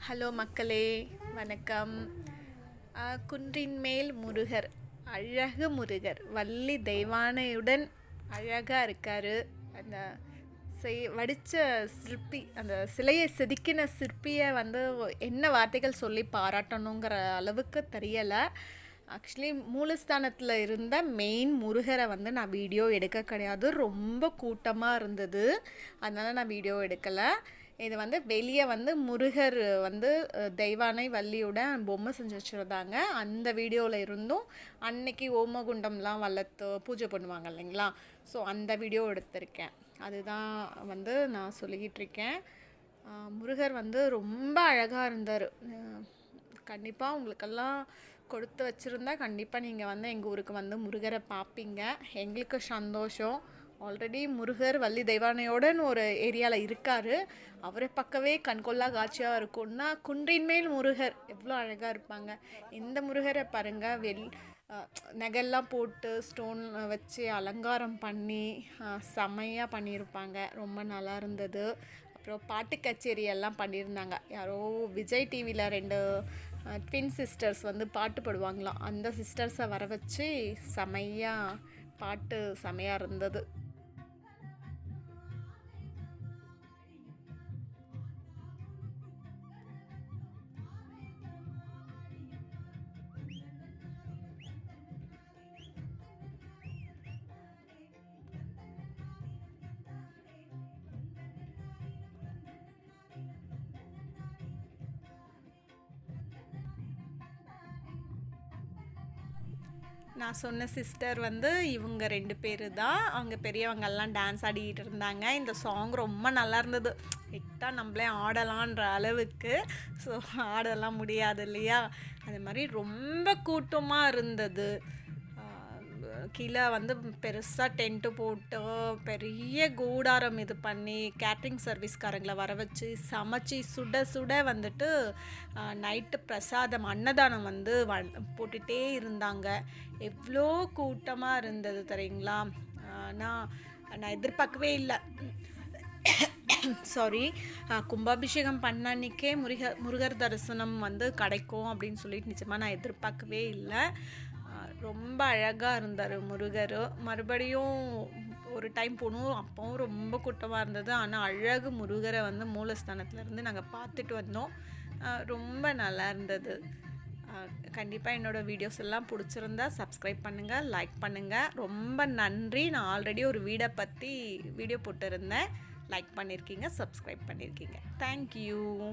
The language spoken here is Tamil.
ஹலோ மக்களே, வணக்கம். குன்றின் மேல் முருகர், அழகு முருகர், வள்ளி தெய்வானையுடன் அழகாக இருக்கார். அந்த வடித்த சிற்பி, அந்த சிலையை செதுக்கின சிற்பியை என்ன வார்த்தைகள் சொல்லி பாராட்டணுங்கிற அளவுக்கு தெரியலை. ஆக்சுவலி மூலஸ்தானத்தில் இருந்த மெயின் முருகரை நான் வீடியோ எடுக்க கிடையாது. ரொம்ப கூட்டமாக இருந்தது, அதனால் நான் வீடியோ எடுக்கலை. இது வெளியே முருகர் தெய்வானை வள்ளியோட பொம்மை செஞ்சு வச்சுருந்தாங்க. அந்த வீடியோவில் இருந்தும் அன்னைக்கு ஓமகுண்டம்லாம் வளர்த்து பூஜை பண்ணுவாங்க இல்லைங்களா, ஸோ அந்த வீடியோ எடுத்திருக்கேன். அதுதான் நான் சொல்லிக்கிட்டு இருக்கேன். முருகர் ரொம்ப அழகாக இருந்தார். கண்டிப்பாக உங்களுக்கெல்லாம் கொடுத்து வச்சுருந்தா கண்டிப்பாக நீங்கள் எங்கள் ஊருக்கு முருகரை பார்ப்பீங்க. எங்களுக்கு சந்தோஷம். ஆல்ரெடி முருகர் வள்ளி தெய்வானையோடன்னு ஒரு ஏரியாவில் இருக்கார். அவரை பக்கவே கண்கொள்ளா காட்சியாக இருக்கும்னா குன்றின் மேல் முருகர் எவ்வளோ அழகாக இருப்பாங்க. இந்த முருகரை பாருங்கள், நகையெல்லாம் போட்டு ஸ்டோன் வச்சு அலங்காரம் பண்ணி செம்மையாக பண்ணியிருப்பாங்க. ரொம்ப நல்லா இருந்தது. அப்புறம் பாட்டு கச்சேரி எல்லாம் பண்ணியிருந்தாங்க. யாரோ விஜய் டிவியில் 2 ட்வின் சிஸ்டர்ஸ் பாட்டு பாடுவாங்களாம். அந்த சிஸ்டர்ஸை வர வச்சு செம்மையாக பாட்டு செம்மையாக இருந்தது. நான் சொன்ன சிஸ்டர் இவங்க 2 பேர் தான். அவங்க பெரியவங்கெல்லாம் டான்ஸ் ஆடிக்கிட்டு இருந்தாங்க. இந்த சாங் ரொம்ப நல்லா இருந்தது. விட்டால் நம்மளே ஆடலான்ற அளவுக்கு. ஸோ ஆடலாம் முடியாது இல்லையா, அது மாதிரி ரொம்ப கூட்டமாக இருந்தது. கீழே பெருசாக டென்ட்டு போட்டு பெரிய கூடாரம் இது பண்ணி கேட்ரிங் சர்வீஸ்காரங்களை வர வச்சு சமைச்சி சுட சுட நைட்டு பிரசாதம் அன்னதானம் போட்டுகிட்டே இருந்தாங்க. எவ்வளோ கூட்டமாக இருந்தது தெரியுங்களா. நான் எதிர்பார்க்கவே இல்லை. சாரி, கும்பாபிஷேகம் பண்ண அன்றைக்கே முருகர் தரிசனம் கிடைக்கும் அப்படின்னு சொல்லிட்டு நிச்சயமாக நான் எதிர்பார்க்கவே இல்லை. ரொம்ப அழகாக இருந்தார் முருகர். மறுபடியும் ஒரு டைம் போகணும், அப்போவும் ரொம்ப கூட்டமாக இருந்தது. ஆனால் அழகு முருகரை மூலஸ்தானத்துலேருந்து நாங்கள் பார்த்துட்டு வந்தோம். ரொம்ப நல்லா இருந்தது. கண்டிப்பாக என்னோடய வீடியோஸ் எல்லாம் பிடிச்சிருந்தா சப்ஸ்கிரைப் பண்ணுங்கள், லைக் பண்ணுங்கள். ரொம்ப நன்றி. நான் ஆல்ரெடி ஒரு வீடியோ போட்டிருந்தேன். லைக் பண்ணியிருக்கீங்க, சப்ஸ்கிரைப் பண்ணியிருக்கீங்க. தேங்க்யூ.